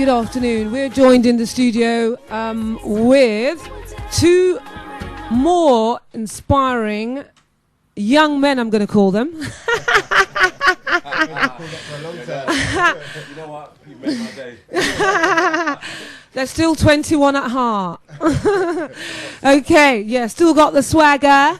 good afternoon. We're joined in the studio with two more inspiring young men, I'm going to call them. You know what? You made my day. They're still 21 at heart. Okay, yeah, still got the swagger.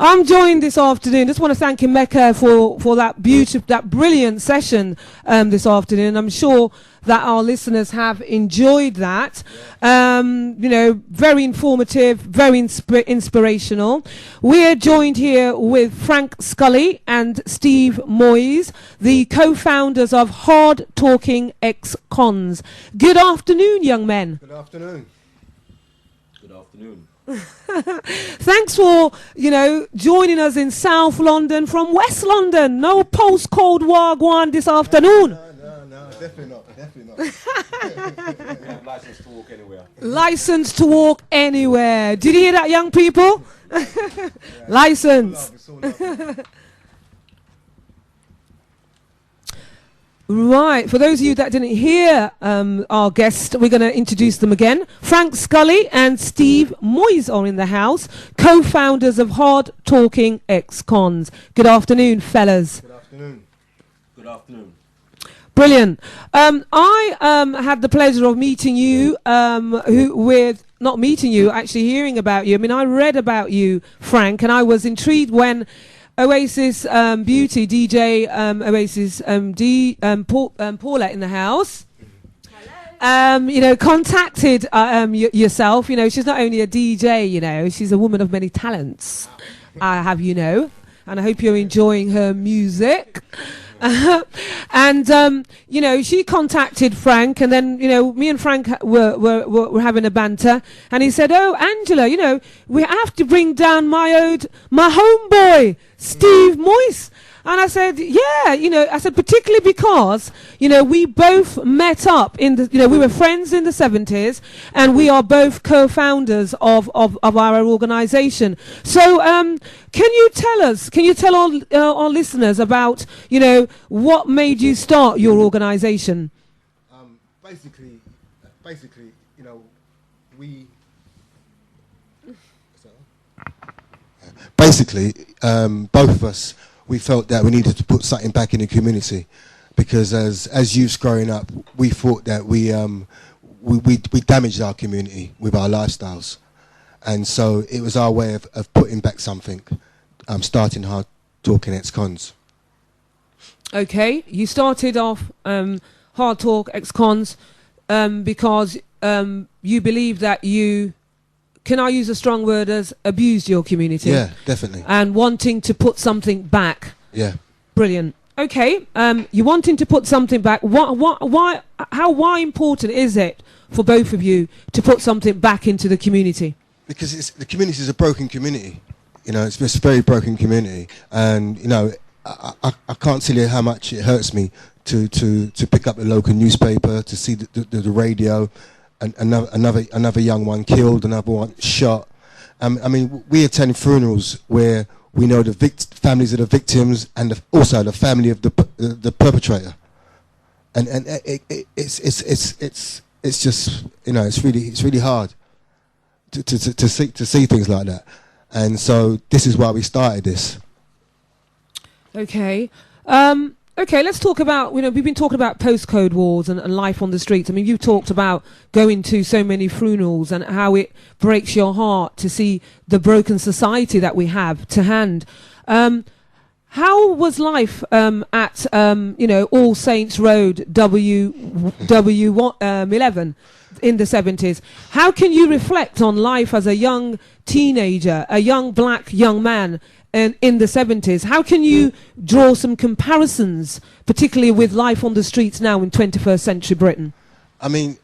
I'm joined this afternoon. Just want to thank Emeka for that brilliant session this afternoon. I'm sure that our listeners have enjoyed that. You know, very informative, very inspirational. We're joined here with Frank Skully and Steve Moise, the co-founders of Hardtalkingexcons. Good afternoon, young men. Good afternoon. Good afternoon. Thanks for, joining us in South London from West London. No post-Cold War one this afternoon. No, definitely not. We have license to walk anywhere. License to walk anywhere. Did you hear that, young people? Yeah. License. It's all love. Right, for those of you that didn't hear our guests, we're going to introduce them again. Frank Skully and Steve Moise are in the house, co-founders of Hardtalkingexcons. Good afternoon, fellas. Good afternoon. Good afternoon. Brilliant. I had the pleasure of meeting you, not meeting you, actually hearing about you. I mean, I read about you, Frank, and I was intrigued when Oasis Beauty, DJ Oasis Paulette in the house. Hello. Contacted yourself. She's not only a DJ, she's a woman of many talents. I have, and I hope you're enjoying her music. And she contacted Frank, and then me and Frank were having a banter, and he said, "Oh, Angela, we have to bring down my homeboy Steve Moise." And I said, "Yeah, I said particularly because we both met up in the we were friends in the 70s, and we are both co-founders of our organization. So can you tell our listeners about what made you start your organization?" Basically, we. Basically, both of us, we felt that we needed to put something back in the community, because as youths growing up, we thought that we damaged our community with our lifestyles, and so it was our way of putting back something. Starting Hardtalkingexcons. Okay, you started off Hardtalkingexcons because you believe that you. Can I use a strong word as abused your community? Yeah, definitely. And wanting to put something back. Yeah. Brilliant. Okay, you're wanting to put something back. Why important is it for both of you to put something back into the community? Because the community is a broken community. It's just a very broken community, and I can't tell you how much it hurts me to pick up the local newspaper, to see the radio. Another young one killed, another one shot. I mean, we attend funerals where we know the families of the victims and also the family of the perpetrator, and it's just it's really hard to see things like that, and so this is why we started this. Okay. Okay, let's talk about, we've been talking about postcode wars and life on the streets. I mean, you talked about going to so many funerals and how it breaks your heart to see the broken society that we have to hand. How was life at, All Saints Road, W11 in the 70s? How can you reflect on life as a young teenager, a young black young man in the 70s? How can you draw some comparisons, particularly with life on the streets now in 21st century Britain? I mean,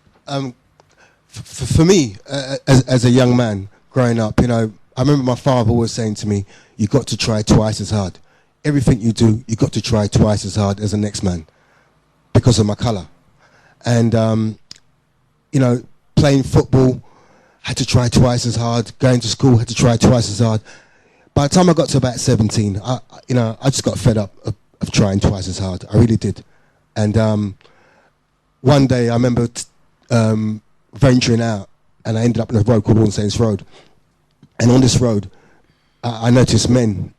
for me, as a young man growing up, I remember my father always saying to me, "You've got to try twice as hard. Everything you do, you've got to try twice as hard as the next man," because of my colour. And, playing football, had to try twice as hard. Going to school, had to try twice as hard. By the time I got to about 17, I just got fed up of trying twice as hard. I really did. And one day I remember venturing out, and I ended up in a road called All Saints Road. And on this road, I noticed men,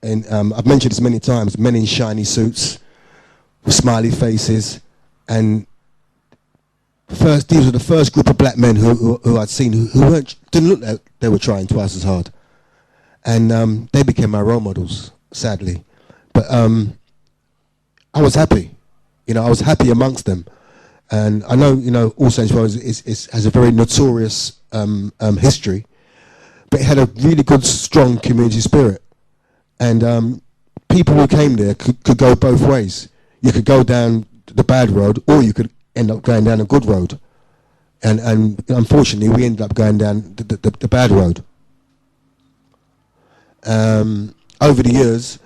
and I've mentioned this many times, men in shiny suits with smiley faces, and these were the first group of black men who I'd seen who didn't look like they were trying twice as hard. And they became my role models, sadly. But I was happy. I was happy amongst them. And I know, All Saints Road has a very notorious history, but it had a really good, strong community spirit. And people who came there could go both ways. You could go down the bad road, or you could end up going down a good road. And unfortunately, we ended up going down the bad road. Over the years,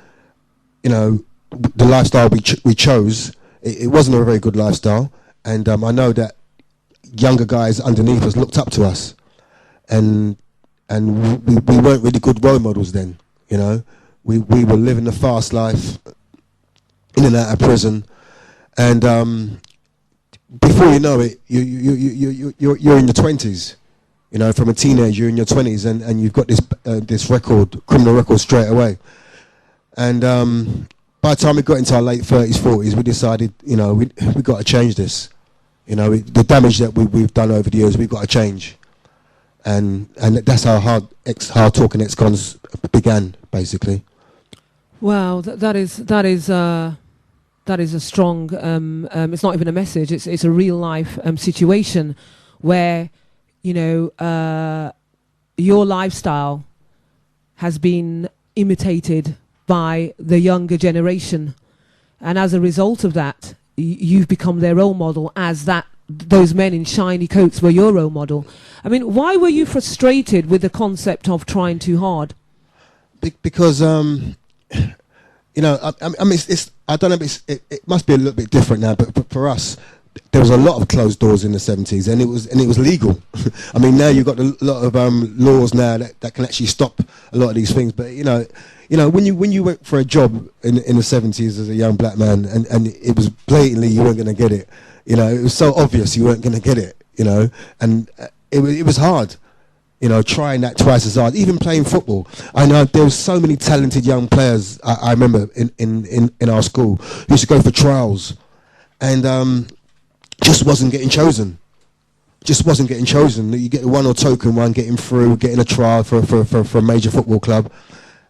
the lifestyle we chose, it wasn't a very good lifestyle. And I know that younger guys underneath us looked up to us, and we weren't really good role models then. We were living the fast life, in and out of prison, and before you know it, you're in your 20s. From a teenager, you're in your 20s, and you've got this criminal record straight away. And by the time we got into our late 30s, 40s, we decided, we got to change this. The damage that we've done over the years, we've got to change. And that's how Hard Talking Ex-Cons began, basically. Wow, that is a strong. It's not even a message. It's a real life situation where your lifestyle has been imitated by the younger generation, and as a result of that, you've become their role model, as those men in shiny coats were your role model. I mean, why were you frustrated with the concept of trying too hard? Because I don't know. It must be a little bit different now, but for us, there was a lot of closed doors in the 70s, and it was legal. I mean, now you've got a lot of laws now that can actually stop a lot of these things. But when you went for a job in the 70s as a young black man, and it was blatantly you weren't going to get it. It was so obvious you weren't going to get it. And it was hard. Trying that twice as hard, even playing football. I know there was so many talented young players. I remember in our school who used to go for trials, and just wasn't getting chosen. You get one or token one, getting through, getting a trial for a major football club,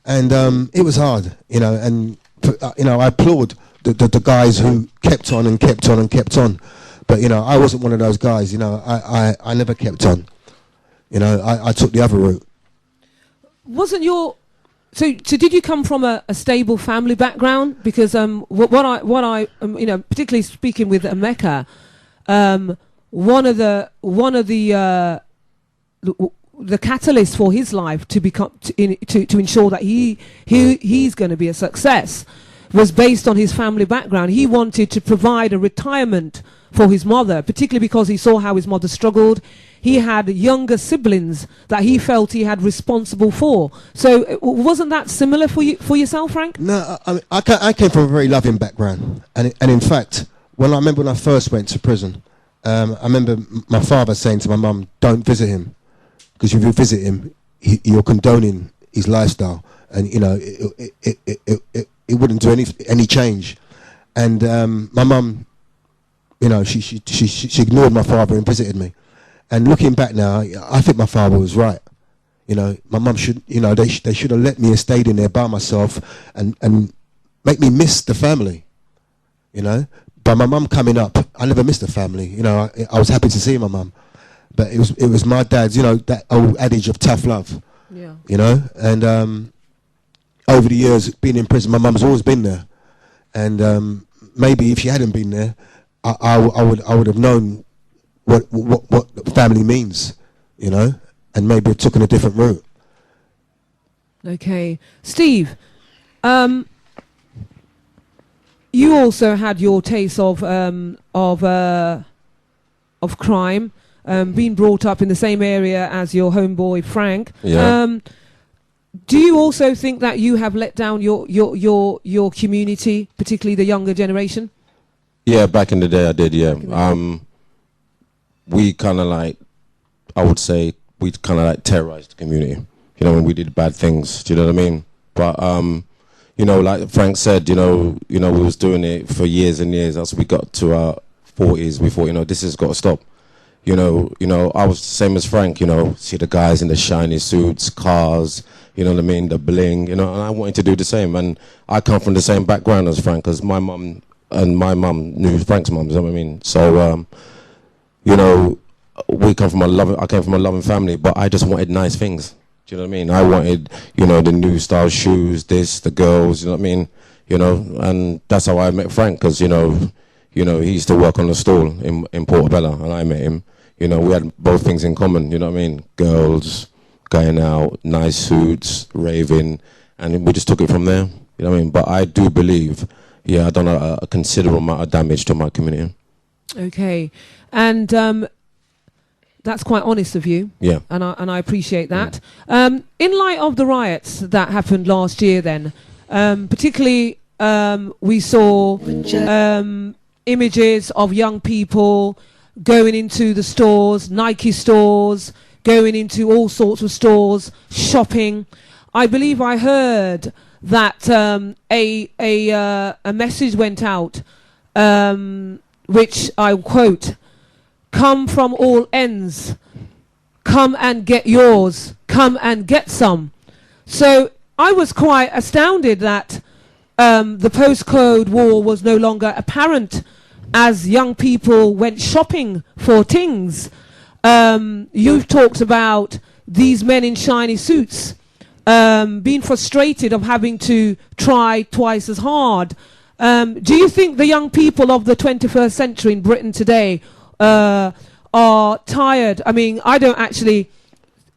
and it was hard. And I applaud the guys who kept on and kept on and kept on, but I wasn't one of those guys. I never kept on. I took the other route. Wasn't your so did you come from a stable family background? Because what I particularly speaking with Emeka, one of the catalyst for his life to become to ensure that he's going to be a success was based on his family background. He wanted to provide a retirement for his mother, particularly because he saw how his mother struggled. He had younger siblings that he felt he had responsible for. So wasn't that similar for yourself, Frank? No, I came from a very loving background, and in fact, when I first went to prison, I remember my father saying to my mum, "Don't visit him, because if you visit him, you're condoning his lifestyle, and it wouldn't do any change." And my mum, she ignored my father and visited me. And looking back now, I think my father was right. My mum should, they should have let me have stayed in there by myself and make me miss the family. By my mum coming up, I never missed the family. I was happy to see my mum, but it was my dad's, that old adage of tough love. Yeah. And over the years being in prison, my mum's always been there, and maybe if she hadn't been there, I would have known what family means, and maybe have taken a different route. Okay, Steve, you also had your taste of crime, being brought up in the same area as your homeboy Frank. Yeah. Do you also think that you have let down your community, particularly the younger generation? Yeah, back in the day I did, yeah. We kind of like, I would say, we kind of like terrorized the community. You know, when we did bad things, do you know what I mean? But, you know, like Frank said, you know, we was doing it for years and years. As we got to our 40s, we thought, you know, this has got to stop. You know, I was the same as Frank, you know, see the guys in the shiny suits, cars, you know what I mean, the bling, you know, and I wanted to do the same. And I come from the same background as Frank, because my mum and my mum knew Frank's mum, you know what I mean? So, you know, I came from a loving family, but I just wanted nice things. Do you know what I mean? I wanted, you know, the new style shoes, the girls, you know what I mean? You know, and that's how I met Frank, because, you know, he used to work on the stall in Portobello, and I met him. You know, we had both things in common, you know what I mean? Girls, going out, nice suits, raving, and we just took it from there, you know what I mean? But I do believe, yeah, I've done a considerable amount of damage to my community. Okay, and that's quite honest of you. Yeah. And I appreciate that. In light of the riots that happened last year then, particularly we saw images of young people going into the stores, Nike stores, going into all sorts of stores, shopping. I believe I heard that a message went out, which I quote, "Come from all ends, come and get yours, come and get some." So I was quite astounded that the postcode war was no longer apparent as young people went shopping for things. You've talked about these men in shiny suits being frustrated of having to try twice as hard. Do you think the young people of the 21st century in Britain today are tired? I mean, I can't actually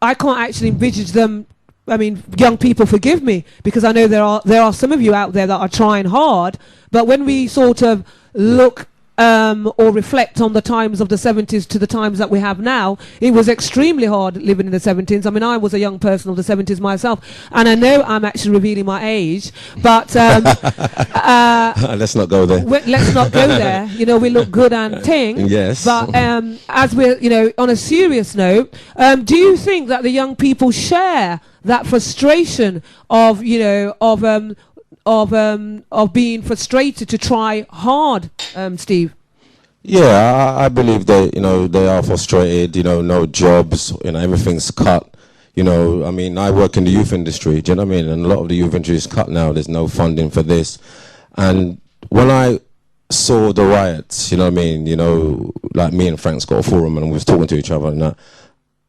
envisage them. I mean, young people, forgive me, because I know there are some of you out there that are trying hard, but when we sort of look or reflect on the times of the 70s to the times that we have now, it was extremely hard living in the 70s. I mean, I was a young person of the 70s myself, and I know I'm actually revealing my age, but let's not go there. Let's not go there. You know, we look good and ting. Yes. But as we're, you know, on a serious note, do you think that the young people share that frustration of, you know, of being frustrated to try hard, Steve? Yeah, I believe that, you know, they are frustrated, you know, no jobs, you know, everything's cut. You know, I mean, I work in the youth industry, do you know what I mean? And a lot of the youth industry is cut now, there's no funding for this. And when I saw the riots, you know what I mean, you know, like me and Frank's got a forum and we was talking to each other and that.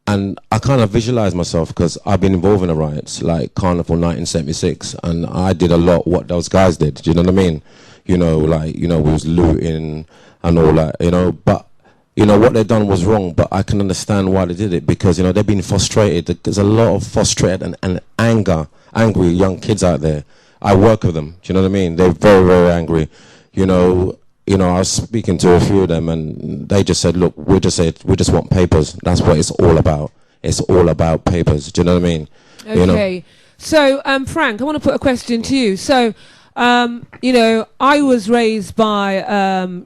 And I kind of visualized myself, because I've been involved in the riots, like Carnival 1976, and I did a lot what those guys did, do you know what I mean? You know, like, you know, we was looting and all that, you know, but, you know, what they done was wrong, but I can understand why they did it, because, you know, they've been frustrated. There's a lot of frustrated and angry young kids out there. I work with them, do you know what I mean? They're very, very angry, you know, I was speaking to a few of them, and they just said, look, we just want papers. That's what it's all about. It's all about papers. Do you know what I mean? Okay. You know? So, Frank, I want to put a question to you. So, you know, I was raised by,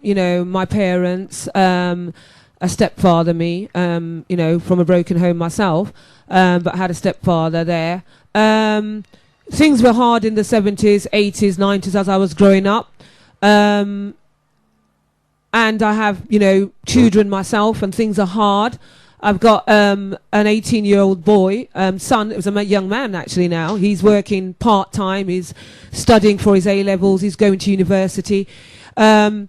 you know, my parents, a stepfather, me, you know, from a broken home myself, but had a stepfather there. Things were hard in the 70s, 80s, 90s as I was growing up. And I have, you know, children myself, and things are hard. I've got an 18-year-old boy, son. It was a young man actually now. He's working part-time. He's studying for his A-levels. He's going to university. There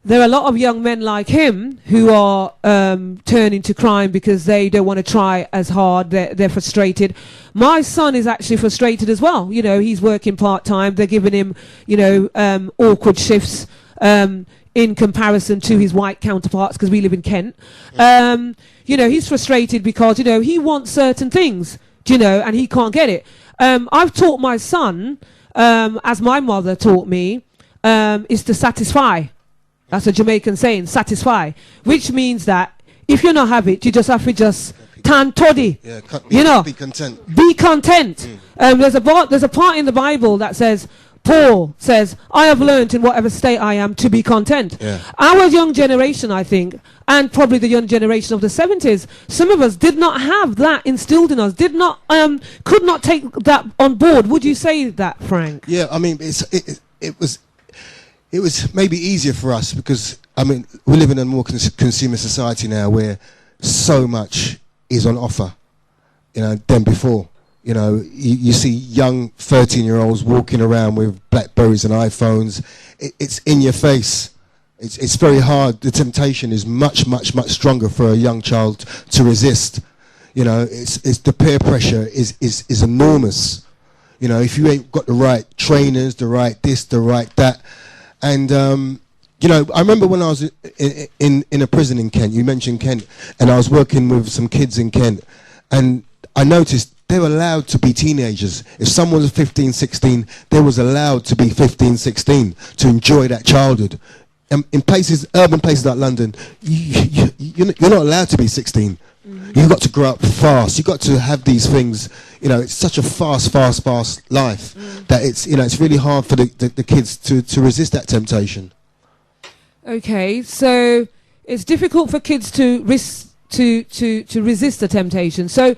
are a lot of young men like him who are turning to crime because they don't want to try as hard. They're frustrated. My son is actually frustrated as well. You know, he's working part-time. They're giving him, you know, awkward shifts. In comparison to his white counterparts, because we live in Kent. You know, he's frustrated because, you know, he wants certain things, you know, and he can't get it. I've taught my son, as my mother taught me, is to satisfy. That's a Jamaican saying, satisfy, which means that if you not have it, you just have to just tan toddy. Yeah, you know, be content. Be content. There's a part in the Bible that says, Paul says, I have learnt in whatever state I am to be content. Yeah. Our young generation, I think, and probably the young generation of the 70s, some of us did not have that instilled in us, could not take that on board. Would you say that, Frank? Yeah, I mean, it was maybe easier for us because, I mean, we live in a more consumer society now where so much is on offer, than before. You see young 13-year-olds walking around with Blackberries and iPhones. It's in your face. It's very hard. The temptation is much, much, much stronger for a young child to resist. It's the peer pressure is enormous. If you ain't got the right trainers, the right this, the right that. And, I remember when I was in a prison in Kent, you mentioned Kent, and I was working with some kids in Kent, and I noticed they were allowed to be teenagers. If someone was 15, 16, they was allowed to be 15, 16 to enjoy that childhood. In places, urban places like London, you're not allowed to be 16. You've got to grow up fast. You've got to have these things. It's such a fast life that it's really hard for the kids to resist that temptation. Okay, so it's difficult for kids to resist the temptation. So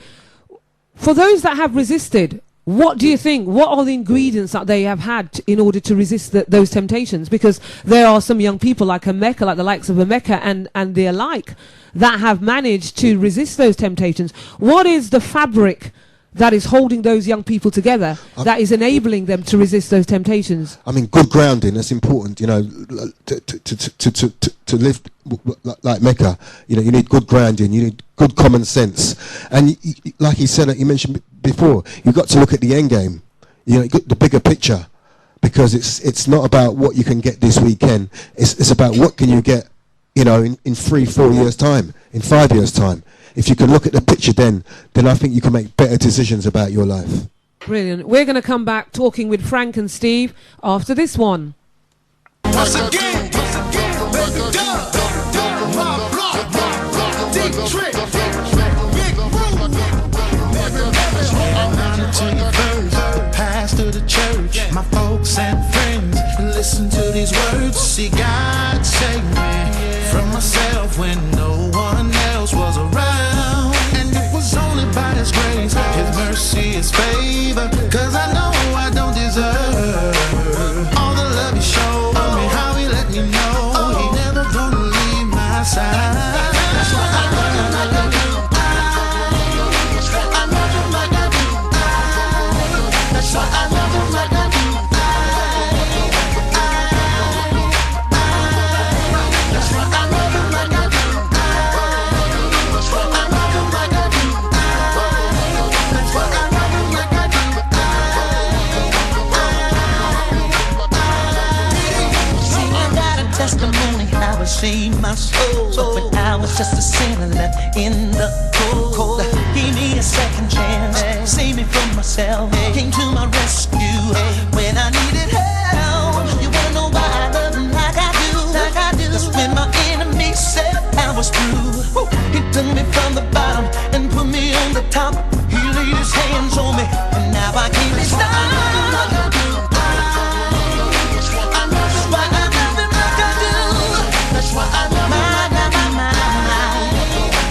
for those that have resisted, what do you think? What are the ingredients that they have had in order to resist those temptations? Because there are some young people like Emeka, like the likes of Emeka and the alike, that have managed to resist those temptations. What is the fabric that is holding those young people together, that is enabling them to resist those temptations? I mean, good grounding, that's important, to live like Mecca. You need good grounding, you need good common sense. And like he said, you mentioned before, you've got to look at the end game, the bigger picture, because it's not about what you can get this weekend, it's about what can you get, in 3-4 years' time, in 5 years' time. If you can look at the picture then I think you can make better decisions about your life. Brilliant. We're going to come back talking with Frank and Steve after this one. Once again, deep trick, big room. Pastor the church, my folks and friends, listen to these words. See, God saved me from myself when no one else was around, and it was only by His grace, His mercy, His favor, 'cause I know I don't deserve all the love He showed me, how He let me know He never gonna leave my side. That's why I love Him like I do. I love Him like I do. That's why I love Him like I do. Testimony how it saved my soul. When I was just a sinner left in the cold, He gave me a second chance, saved me from myself, came to my rescue when I needed help. You wanna know why I love Him like I do? That's when my enemy said I was through. He took me from the bottom and put me on the top. He laid His hands on me, and now I can't be stopped. That's why I love Him like I do.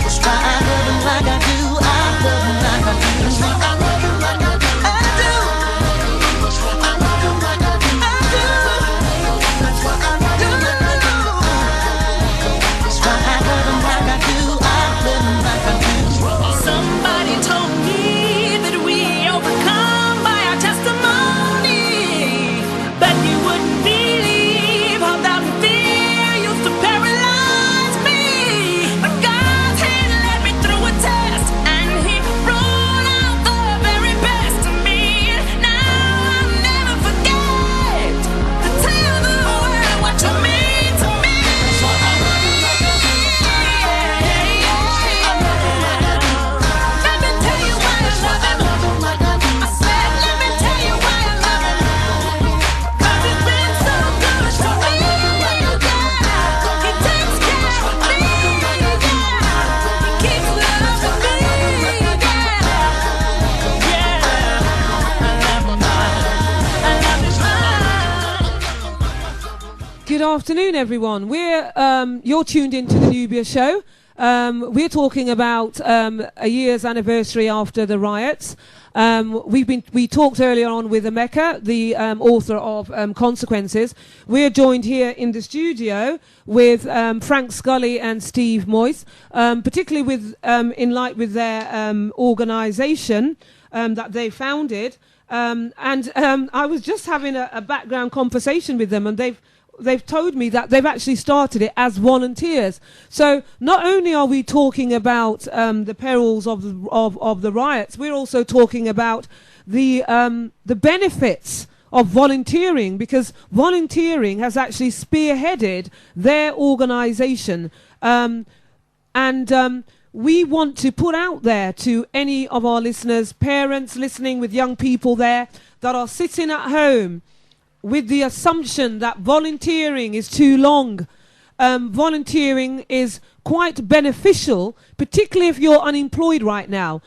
That's why I love Him like I do. I love Him like I do. That's why I love Him like I do. I do. Good afternoon, everyone. You're tuned into the Nubia Show. We're talking about a year's anniversary after the riots. We talked earlier on with Emeka, the author of Consequences. We're joined here in the studio with Frank Skully and Steve Moise, particularly with in light with their organisation that they founded. I was just having a background conversation with them, and they've told me that they've actually started it as volunteers. So not only are we talking about the perils of the riots, we're also talking about the benefits of volunteering, because volunteering has actually spearheaded their organisation. We want to put out there to any of our listeners, parents listening with young people there that are sitting at home with the assumption that volunteering is too long. Volunteering is quite beneficial, particularly if you're unemployed right now.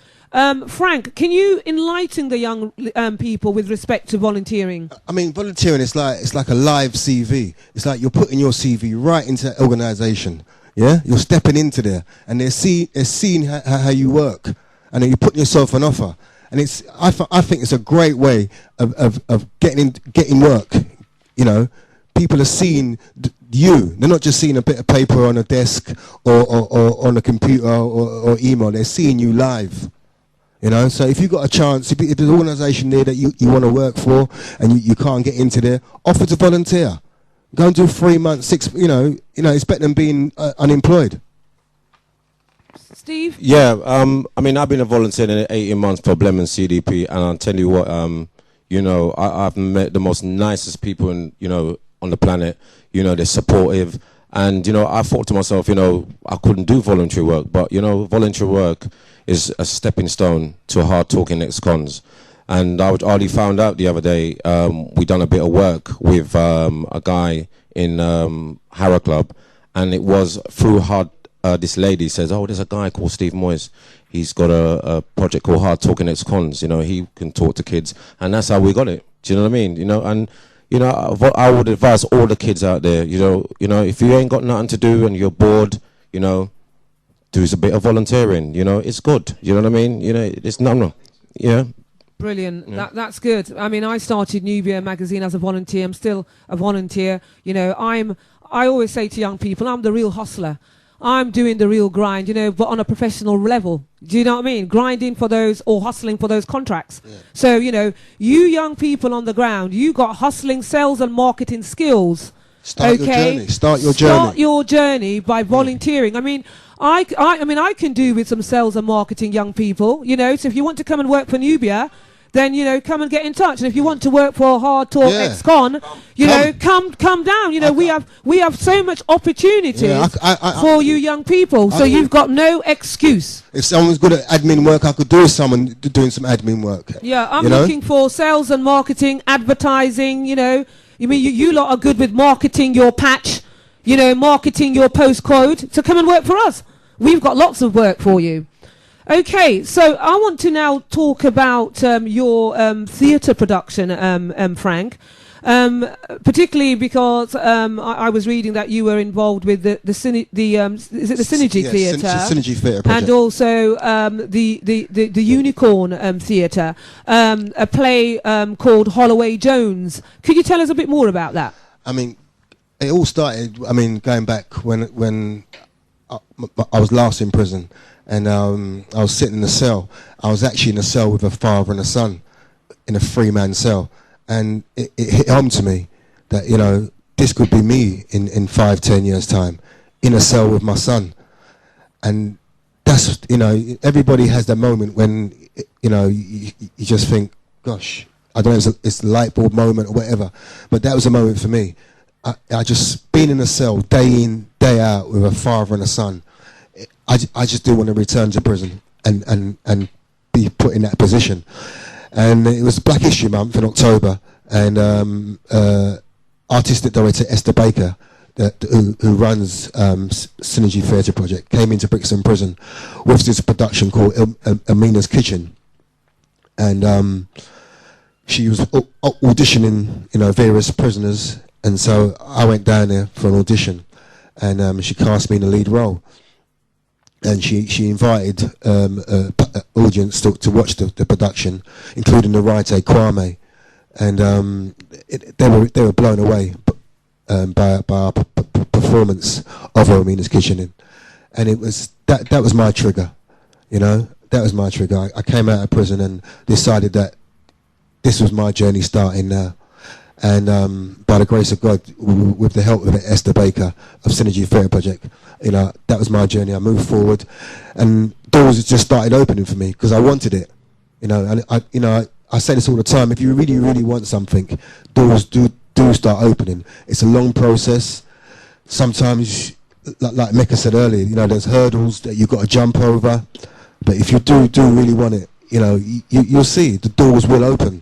Frank, can you enlighten the young people with respect to volunteering? I mean, volunteering is like a live CV. It's like you're putting your CV right into an organisation. Yeah, you're stepping into there, and they're seeing how you work, and then you're putting yourself an offer. And I think it's a great way of getting work. You know, people are seeing you. They're not just seeing a bit of paper on a desk or on a computer or email. They're seeing you live. You know, so if you've got a chance, if there's an organisation there that you want to work for and you can't get into there, offer to volunteer. Go and do 3 months, 6. You know, it's better than being unemployed. Steve? Yeah, I mean, I've been a volunteer in 18 months for Blem and CDP, and I'll tell you what, I've met the most nicest people on the planet. You know, they're supportive, and I thought to myself, I couldn't do voluntary work, but voluntary work is a stepping stone to Hardtalkingexcons. And I already found out the other day, we done a bit of work with a guy in Harrow Club, and it was through this lady says, oh, there's a guy called Steve Moise. He's got a project called Hardtalkingexcons. He can talk to kids, and that's how we got it. Do you know what I mean? I would advise all the kids out there, if you ain't got nothing to do and you're bored, do a bit of volunteering. It's good. You know what I mean? It's nothing. Yeah. Brilliant. Yeah. That's good. I mean, I started Nubia magazine as a volunteer. I'm still a volunteer. I always say to young people, I'm the real hustler. I'm doing the real grind, but on a professional level. Do you know what I mean? Grinding for those or hustling for those contracts. Yeah. So, you young people on the ground, you got hustling, sales and marketing skills. Start your journey by volunteering. I mean, I can do with some sales and marketing, young people, so if you want to come and work for Nubia, then, come and get in touch. And if you want to work for Hardtalk come down. We have so much opportunities for you young people. So you've got no excuse. If someone's good at admin work, I could do with someone doing some admin work. Yeah, I'm looking for sales and marketing, advertising, you lot are good with marketing your patch, marketing your postcode. So come and work for us. We've got lots of work for you. Okay, so I want to now talk about your theatre production, Frank, particularly because I was reading that you were involved with the Synergy Theatre, Synergy Theatre project, and also the Unicorn Theatre, a play called Holloway Jones. Could you tell us a bit more about that? I mean, it all started. I mean, going back when I was last in prison. And I was sitting in a cell. I was actually in a cell with a father and a son, in a 3-man cell. And it hit home to me that, this could be me in 5-10 years' time, in a cell with my son. And that's, everybody has that moment when, you just think, gosh, I don't know if it's a light bulb moment or whatever, but that was a moment for me. I just been in a cell day in, day out with a father and a son. I just do want to return to prison and be put in that position. And it was Black History Month in October, and artistic director Esther Baker, who runs Synergy Theatre Project, came into Brixton Prison with this production called Amina's Kitchen. And she was auditioning, various prisoners, And so I went down there for an audition, and she cast me in the lead role. And she invited an audience to watch the production, including the writer Kwame, and they were blown away by our performance of Romina's Kitchen, and it was that was my trigger, you know. That was my trigger. I came out of prison and decided that this was my journey starting now. And by the grace of God, with the help of Esther Baker of Synergy Theatre Project, you know, that was my journey. I moved forward, and doors just started opening for me because I wanted it, you know. And I say this all the time: if you really, really want something, doors do start opening. It's a long process. Sometimes, like Mecca said earlier, you know, there's hurdles that you've got to jump over. But if you do really want it, you know, you'll see the doors will open.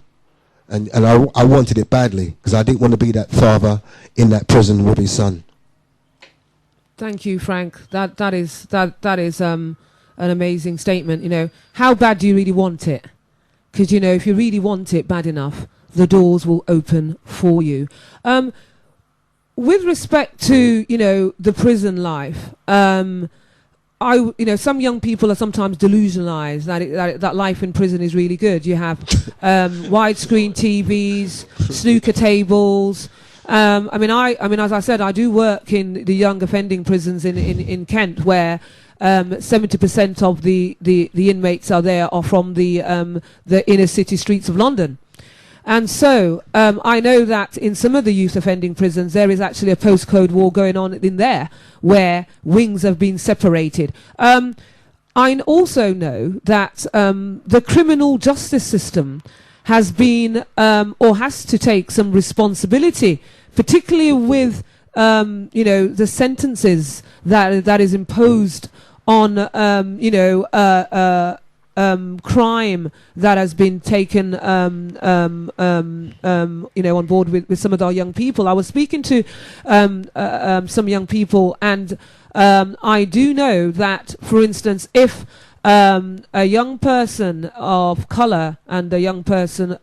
And I wanted it badly because I didn't want to be that father in that prison with his son. Thank you, Frank. That is an amazing statement. You know, how bad do you really want it? Because, you know, if you really want it bad enough, the doors will open for you. With respect to, you know, the prison life, you know, some young people are sometimes delusionalized that life in prison is really good. You have widescreen TVs, snooker tables. I mean, as I said, I do work in the young offending prisons in Kent, where 70% of the inmates are from the inner city streets of London. And so I know that in some of the youth offending prisons, there is actually a postcode war going on in there where wings have been separated. I also know that the criminal justice system has been or has to take some responsibility, particularly with you know, the sentences that is imposed on crime that has been taken you know, on board with some of our young people. I was speaking to some young people, and I do know that, for instance, if a young person of colour and a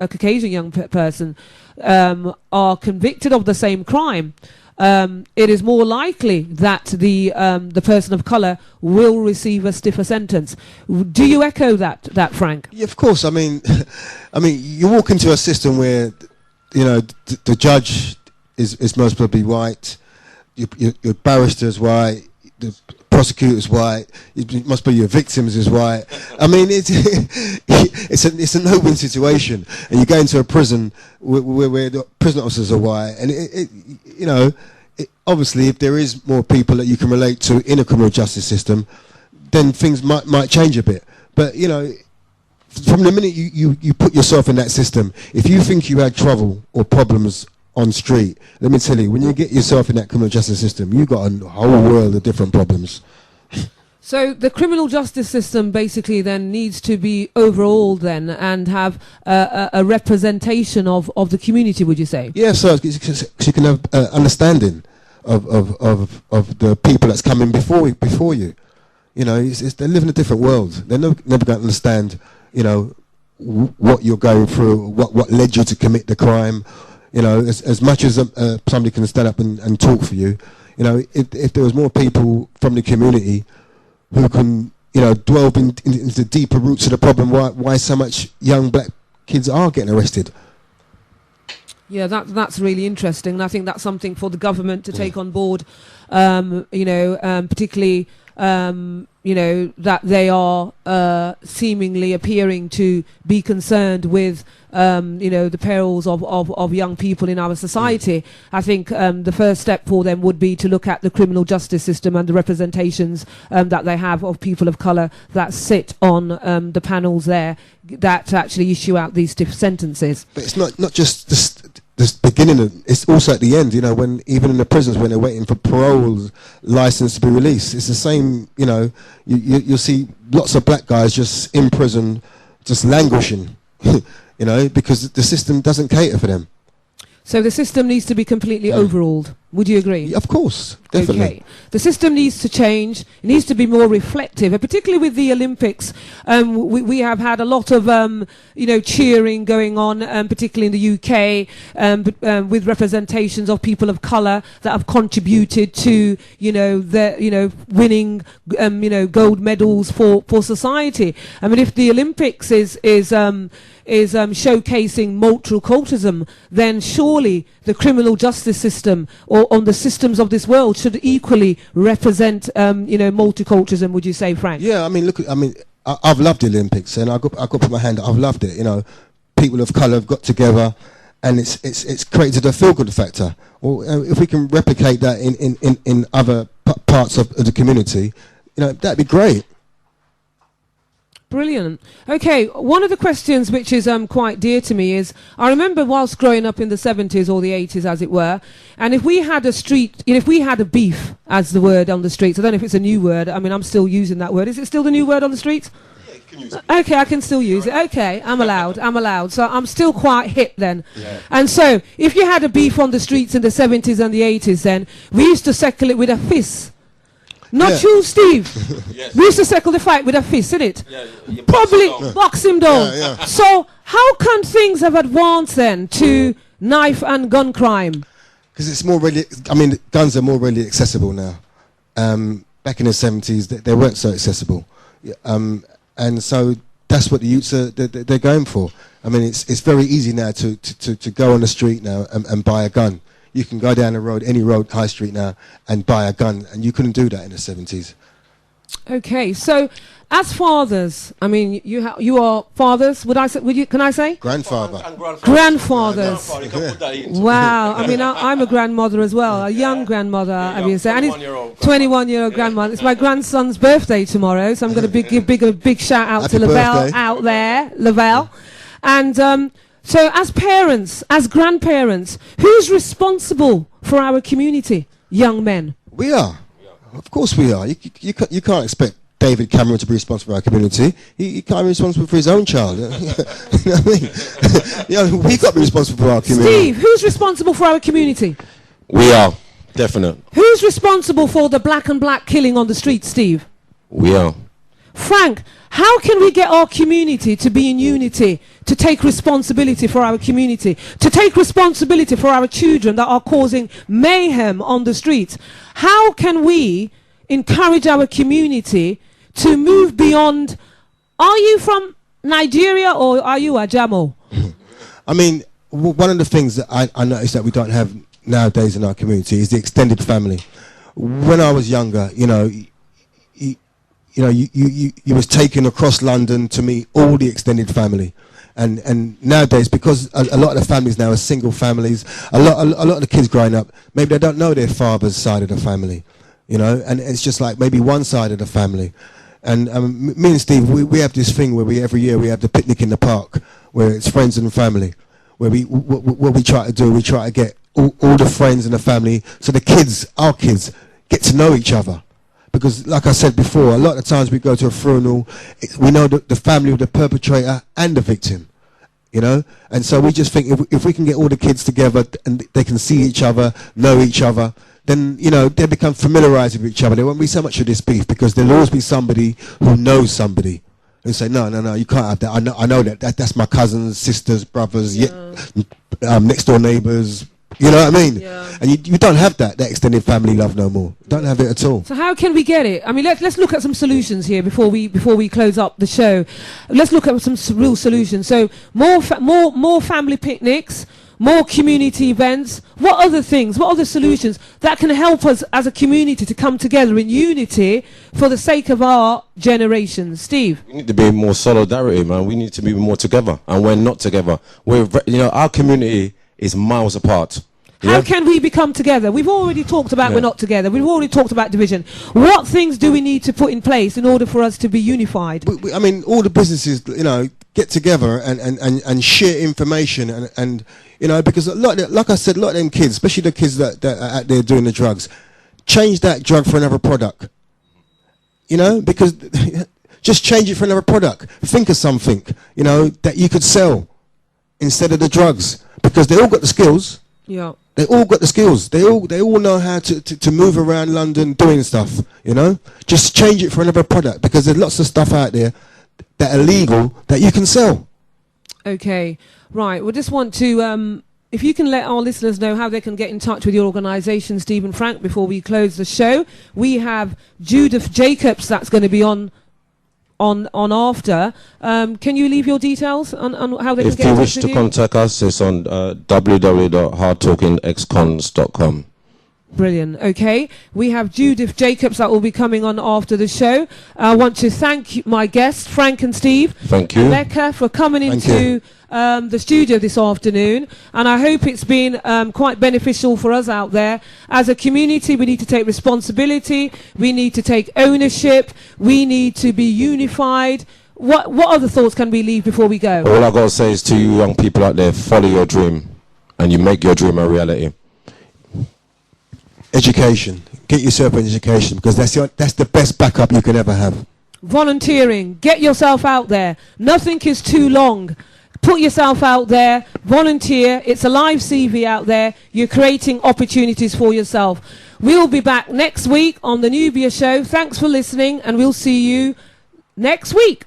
Caucasian young person are convicted of the same crime, it is more likely that the person of colour will receive a stiffer sentence. Do you echo that, Frank? Yeah, of course. I mean, you walk into a system where, you know, the judge is most probably white, your barrister's white, the prosecutor's white, must be your victims is white. I mean, it's a no-win situation, and you go into a prison where the prison officers are white, and you know, obviously, if there is more people that you can relate to in a criminal justice system, then things might change a bit. But, you know, from the minute you put yourself in that system, if you think you had trouble or problems on street, let me tell you, when you get yourself in that criminal justice system, you've got a whole world of different problems. So the criminal justice system basically then needs to be overhauled then and have a representation of the community, would you say? Yeah, so you can have understanding of the people that's coming before you. You know, they live in a different world. They're never going to understand, you know, what you're going through, what led you to commit the crime. You know, as much as somebody can stand up and talk for you, you know, if there was more people from the community who can, you know, delve into the deeper roots of the problem, why so much young black kids are getting arrested. Yeah, that's really interesting. And I think that's something for the government to take on board, you know, particularly, you know, that they are seemingly appearing to be concerned with, you know, the perils of young people in our society. I think the first step for them would be to look at the criminal justice system and the representations that they have of people of colour that sit on the panels there that actually issue out these stiff sentences. But it's not just this beginning, it's also at the end, you know, when even in the prisons when they're waiting for parole license to be released, it's the same, you know, you'll see lots of black guys just in prison, just languishing, you know, because the system doesn't cater for them. So the system needs to be completely overhauled. Would you agree? Of course, definitely. Okay. The system needs to change. It needs to be more reflective, and particularly with the Olympics. We have had a lot of, cheering going on, particularly in the UK, with representations of people of colour that have contributed to, winning, gold medals for society. I mean, if the Olympics is showcasing multiculturalism, then surely the criminal justice system or on the systems of this world should equally represent, multiculturalism. Would you say, Frank? Yeah, I mean, I've loved the Olympics, and I got to put my hand up. I've loved it. People of colour have got together, and it's created a feel-good factor. Well, if we can replicate that in other parts of the community, that'd be great. Brilliant. Okay, one of the questions which is quite dear to me is, I remember whilst growing up in the 70s or the 80s, as it were, and if we had a street, if we had a beef, as the word on the streets, I don't know if it's a new word, I mean, I'm still using that word. Is it still the new word on the streets? Yeah, you can use it. Okay, I can still use it. Okay, I'm allowed. So I'm still quite hip then. Yeah. And so, if you had a beef on the streets in the 70s and the 80s then, we used to settle it with a fist. Not you, Steve. Yes. We used to settle the fight with a fist, innit? Yeah, Probably box him down. Yeah. So how can things have advanced then to knife and gun crime? Because it's more readily, guns are more readily accessible now. Back in the 70s, they weren't so accessible. And so that's what the youths they're going for. I mean, it's very easy now to go on the street now and buy a gun. You can go down the road, any road, high street now, and buy a gun, and you couldn't do that in the 70s. Okay, so as fathers, I mean, you are fathers. Can I say? Grandfather. Grandfathers. Yeah. Wow. I mean, I'm a grandmother as well, a young grandmother. I mean, and it's 21-year-old grandmother. It's my grandson's birthday tomorrow, so I'm going to give a big shout out Happy to Lavelle birthday. out there, Lavelle, and. So as parents, as grandparents, who's responsible for our community, young men? We are. Of course we are. You can't expect David Cameron to be responsible for our community. He can't be responsible for his own child. You know what I mean? We got to be responsible for our community. Steve, who's responsible for our community? We are, definite. Who's responsible for the black and black killing on the streets, Steve? We are. Frank, how can we get our community to be in unity, to take responsibility for our community, to take responsibility for our children that are causing mayhem on the streets? How can we encourage our community to move beyond, are you from Nigeria or are you a Jamo? I mean, one of the things that I noticed that we don't have nowadays in our community is the extended family. When I was younger, you was taken across London to meet all the extended family, and nowadays, because a lot of the families now are single families, a lot of the kids growing up, maybe they don't know their father's side of the family, and it's just like maybe one side of the family. And me and Steve, we have this thing where every year we have the picnic in the park, where it's friends and family, where what we try to do, we try to get all the friends and the family, so the kids, our kids, get to know each other. Because, like I said before, a lot of times we go to a funeral, we know the family of the perpetrator and the victim, And so we just think if we can get all the kids together and they can see each other, know each other, then, they become familiarized with each other. There won't be so much of this beef because there'll always be somebody who knows somebody who say, no, you can't have that. I know that's my cousins, sisters, brothers, next door neighbors. You know what I mean? Yeah. And you don't have that extended family love no more. Don't have it at all. So how can we get it? I mean, let's look at some solutions here before we close up the show. Let's look at some real solutions. So more family picnics, more community events. What other things? What other solutions that can help us as a community to come together in unity for the sake of our generations? Steve, We need to be more solidarity, man. We need to be more together, and we're not together. Our community is miles apart. how can we become together? We've already talked about we're not together. We've already talked about division. What things do we need to put in place in order for us to be unified? I mean, all the businesses, get together and share information and because like I said, a lot of them kids, especially the kids that are out there doing the drugs, change that drug for another product. Because just change it for another product. Think of something, that you could sell instead of the drugs, because they all got the skills. Yeah. They all got the skills. They all know how to move around London doing stuff, you know. Just change it for another product, because there's lots of stuff out there that are legal that you can sell. Okay, right. We just want to, if you can let our listeners know how they can get in touch with your organisation, Steve and Frank, before we close the show. We have Judith Jacobs that's going to be on after. Can you leave your details on how they can get in touch with you? If you wish to contact us, it's on www.hardtalkingexcons.com. Brilliant. Okay, we have Judith Jacobs that will be coming on after the show. I want to thank my guests, Frank and Steve. Thank you. And Becca, for coming into the studio this afternoon. And I hope it's been quite beneficial for us out there. As a community, we need to take responsibility. We need to take ownership. We need to be unified. What other thoughts can we leave before we go? All I got to say is to you young people out there, follow your dream and you make your dream a reality. Education. Get yourself an education, because that's the best backup you can ever have. Volunteering. Get yourself out there. Nothing is too long. Put yourself out there. Volunteer. It's a live CV out there. You're creating opportunities for yourself. We'll be back next week on the Nubia Show. Thanks for listening, and we'll see you next week.